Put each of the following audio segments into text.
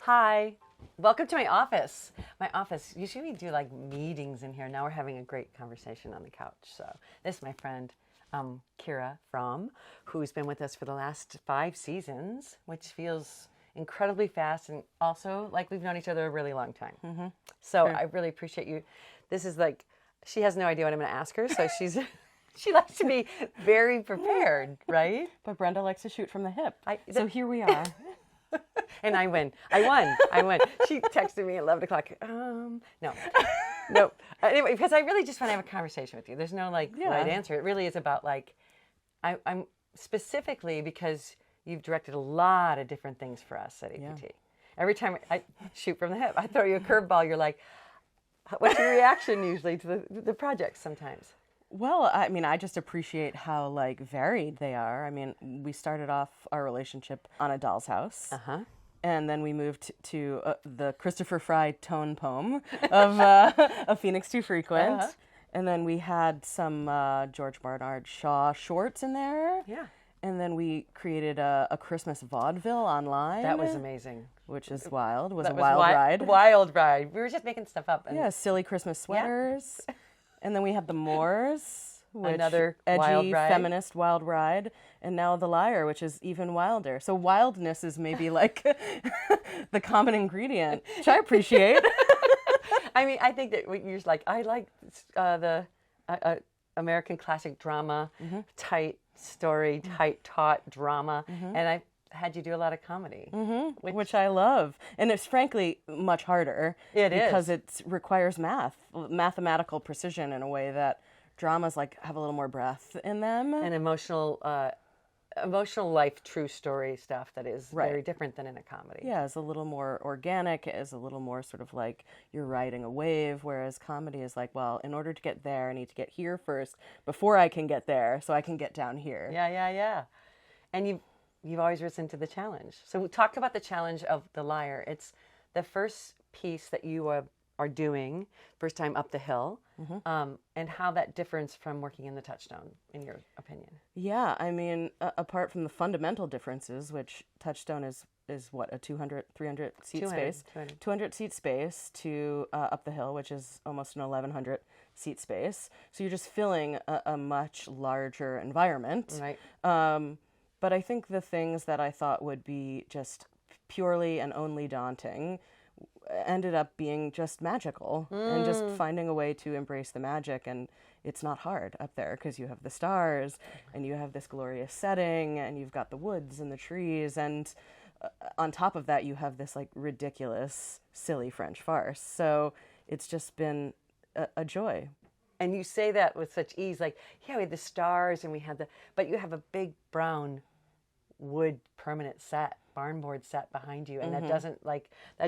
Hi, welcome to my office. My office, usually we do like meetings in here. Now we're having a great conversation on the couch. So this is my friend, Keira Fromm, who's been with us for the last 5 seasons, which feels incredibly fast and also like we've known each other a really long time. Mm-hmm. So I really appreciate you. This is like, she has no idea what I'm going to ask her, so she likes to be very prepared, right? But Brenda likes to shoot from the hip. So here we are. And I win. I win. She texted me at 11 o'clock. No. Anyway, because I really just want to have a conversation with you. There's no right answer. It really is about I'm specifically because you've directed a lot of different things for us at APT. Yeah. Every time I shoot from the hip, I throw you a curveball. You're like, what's your reaction usually to the projects sometimes? Well, I mean, I just appreciate how varied they are. I mean, we started off our relationship on A Doll's House. Uh-huh. And then we moved to the Christopher Fry tone poem of A Phoenix Too Frequent. Uh-huh. And then we had some George Bernard Shaw shorts in there. Yeah. And then we created a Christmas vaudeville online. That was amazing. Which is wild. Was a wild ride. Wild ride. We were just making stuff up. Yeah, silly Christmas sweaters. Yeah. And then we had The Moors, which another edgy, wild ride. Feminist wild ride. And now The Liar, which is even wilder. So wildness is maybe the common ingredient, which I appreciate. I mean, I think that you're like, I like the American classic drama, tight story, tight taught drama. And I had you do a lot of comedy. Which I love. And it's frankly much harder. Because it requires mathematical precision in a way that dramas have a little more breath in them. And emotional life, true story stuff that is very different than in a comedy. Yeah, it's a little more organic, it's a little more sort of like you're riding a wave, whereas comedy is well, in order to get there, I need to get here first before I can get there, so I can get down here. Yeah. And you've always risen to the challenge. So talk about the challenge of The Liar. It's the first piece that you are doing, first time up the hill, and how that differs from working in the Touchstone, in your opinion. Yeah, I mean, apart from the fundamental differences, which Touchstone is what, a 300 seat space? 200 seat space to Up the Hill, which is almost an 1,100 seat space. So you're just filling a much larger environment. Right. But I think the things that I thought would be just purely and only daunting ended up being just magical and just finding a way to embrace the magic. And it's not hard up there because you have the stars and you have this glorious setting and you've got the woods and the trees. And on top of that, you have this ridiculous, silly French farce. So it's just been a joy. And you say that with such ease, we had the stars and but you have a big brown wood permanent set, barn board set behind you, and that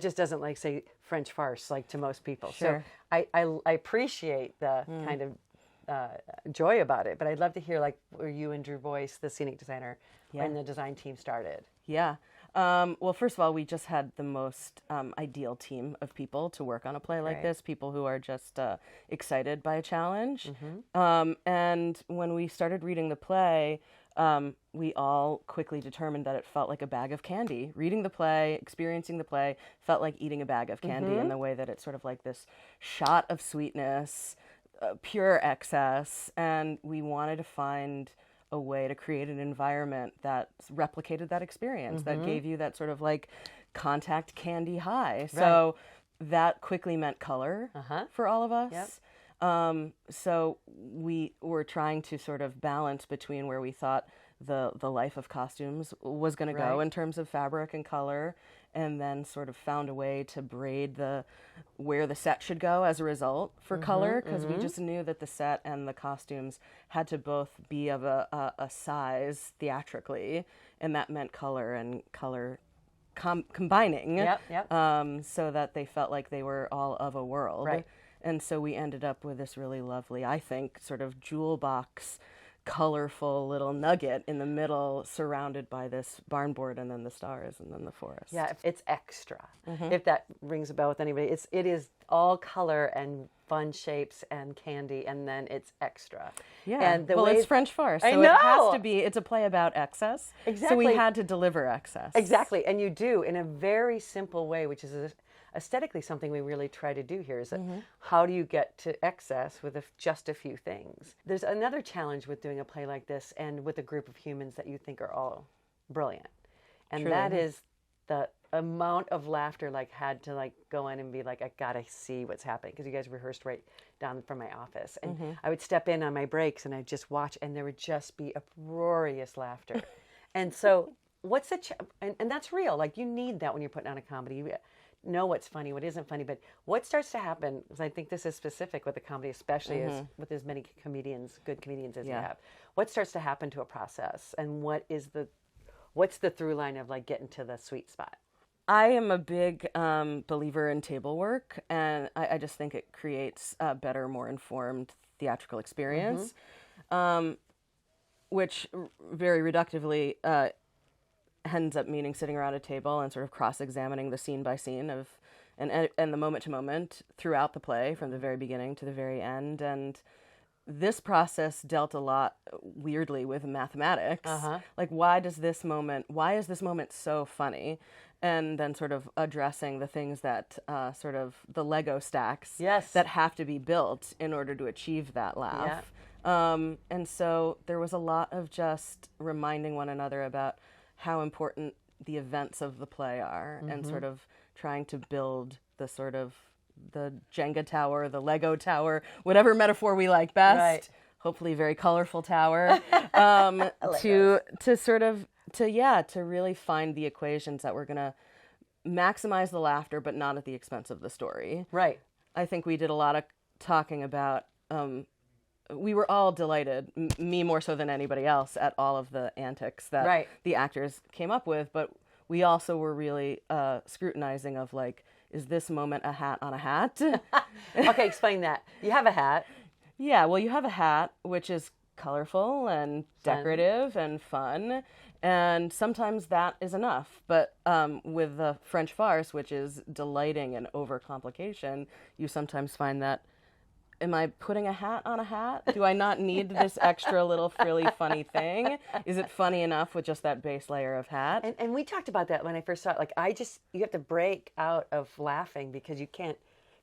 just doesn't say French farce to most people. Sure. So I appreciate the kind of joy about it, but I'd love to hear where you and Drew Boyce, the scenic designer, when the design team started. Yeah. Well, first of all, we just had the most ideal team of people to work on a play like this, people who are just excited by a challenge. And when we started reading the play, we all quickly determined that it felt like a bag of candy. Reading the play, experiencing the play, felt like eating a bag of candy in the way that it's sort of this shot of sweetness, pure excess, and we wanted to find a way to create an environment that replicated that experience, that gave you that sort of contact candy high. So that quickly meant color for all of us. Yep. So we were trying to sort of balance between where we thought the life of costumes was going to go in terms of fabric and color, and then sort of found a way to braid where the set should go as a result for color, because we just knew that the set and the costumes had to both be of a size theatrically, and that meant color and color combining, so that they felt like they were all of a world. Right. And so we ended up with this really lovely, I think, sort of jewel box, colorful little nugget in the middle, surrounded by this barn board and then the stars and then the forest. Yeah, it's extra. If that rings a bell with anybody, it is all color and fun shapes and candy, and then it's extra. Yeah. And the well, way it's French farce, so I it has know. to be. It's a play about excess. So Exactly. we had to deliver excess. Exactly, and you do in a very simple way, which is aesthetically something we really try to do here. Is that how do you get to excess with just a few things? There's another challenge with doing a play like this, and with a group of humans that you think are all brilliant, and Truly. that is the amount of laughter had to go in and be like, I gotta see what's happening, because you guys rehearsed right down from my office, and I would step in on my breaks and I'd just watch, and there would just be uproarious laughter. And so what's the and that's real, you need that when you're putting on a comedy. You know what's funny, what isn't funny, but what starts to happen, because I think this is specific with a comedy, especially as with as many good comedians as you have, what starts to happen to a process, and what's the through line of getting to the sweet spot? I am a big believer in table work, and I just think it creates a better, more informed theatrical experience, which very reductively ends up meaning sitting around a table and sort of cross-examining the scene by scene and the moment to moment throughout the play, from the very beginning to the very end. And this process dealt a lot weirdly with mathematics. Why is this moment so funny? And then sort of addressing the things that sort of the Lego stacks that have to be built in order to achieve that laugh. And so there was a lot of just reminding one another about how important the events of the play are, and sort of trying to build the sort of the Jenga tower, the Lego tower, whatever metaphor we like best. Right. Hopefully very colorful tower. To really find the equations that were going to maximize the laughter, but not at the expense of the story. Right. I think we did a lot of talking about, we were all delighted, me more so than anybody else, at all of the antics that the actors came up with, but we also were really scrutinizing of is this moment a hat on a hat? Okay, explain that. You have a hat. Yeah, well, you have a hat, which is colorful and decorative and fun, and sometimes that is enough. But with the French farce, which is delighting and overcomplication, you sometimes find that, am I putting a hat on a hat? Do I not need this extra little frilly funny thing? Is it funny enough with just that base layer of hat? And we talked about that when I first saw it. You have to break out of laughing, because you can't.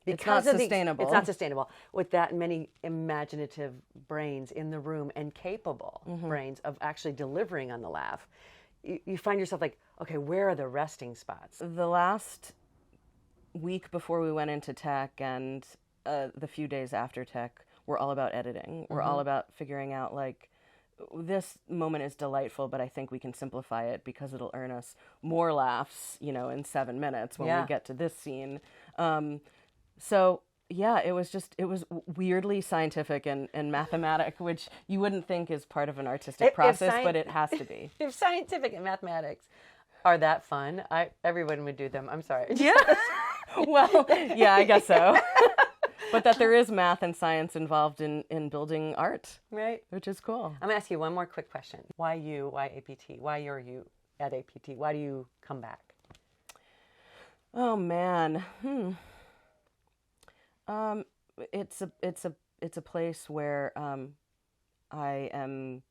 It's not sustainable. It's not sustainable with that many imaginative brains in the room, and capable brains of actually delivering on the laugh. You find yourself okay, where are the resting spots? The last week before we went into tech, and the few days after tech, were all about editing. We're all about figuring out this moment is delightful, but I think we can simplify it because it'll earn us more laughs, in 7 minutes when we get to this scene. So yeah, it was weirdly scientific and mathematic, which you wouldn't think is part of an artistic process, but it has to be. If scientific and mathematics are that fun, everyone would do them. I'm sorry. Yeah. Well, yeah, I guess so. But that there is math and science involved in building art. Right. Which is cool. I'm going to ask you one more quick question. Why you? Why APT? Why are you at APT? Why do you come back? Oh, man. It's a place where I am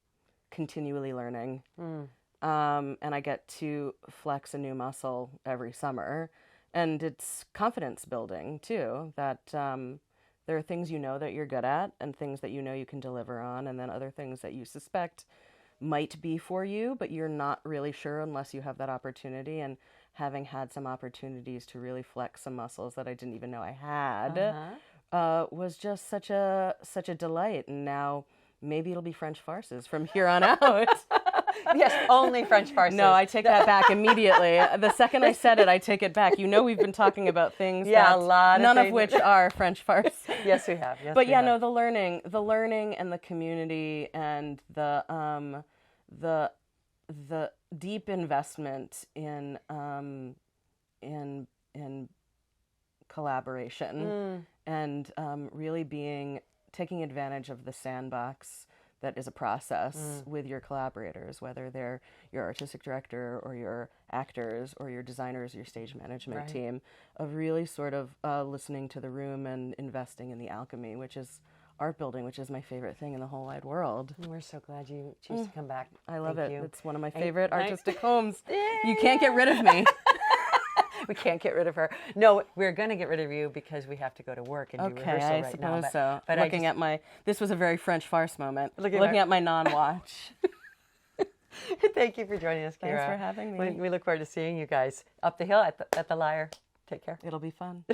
continually learning. And I get to flex a new muscle every summer. And it's confidence building, too, that there are things that you're good at, and things that you can deliver on, and then other things that you suspect might be for you, but you're not really sure unless you have that opportunity. And having had some opportunities to really flex some muscles that I didn't even know I had was just such a delight. And now maybe it'll be French farces from here on out. Yes, only French farces. No, I take that back immediately. The second I said it, I take it back. We've been talking about things none of which are French farce. Yes, we have. Yes, but we have. No, the learning and the community and the deep investment in collaboration and really taking advantage of the sandbox that is a process with your collaborators, whether they're your artistic director or your actors or your designers, your stage management team, of really sort of listening to the room and investing in the alchemy, which is art building, which is my favorite thing in the whole wide world. We're so glad you choose to come back. I love Thank it. you. It's one of my favorite artistic homes. You can't get rid of me. We can't get rid of her. No, we're going to get rid of you because we have to go to work and do rehearsal I right now. suppose so. But Looking at my, this was a very French farce moment. Looking at my non-watch. Thank you for joining us, Keira. Thanks for having me. We look forward to seeing you guys up the hill at the Lyre. Take care. It'll be fun.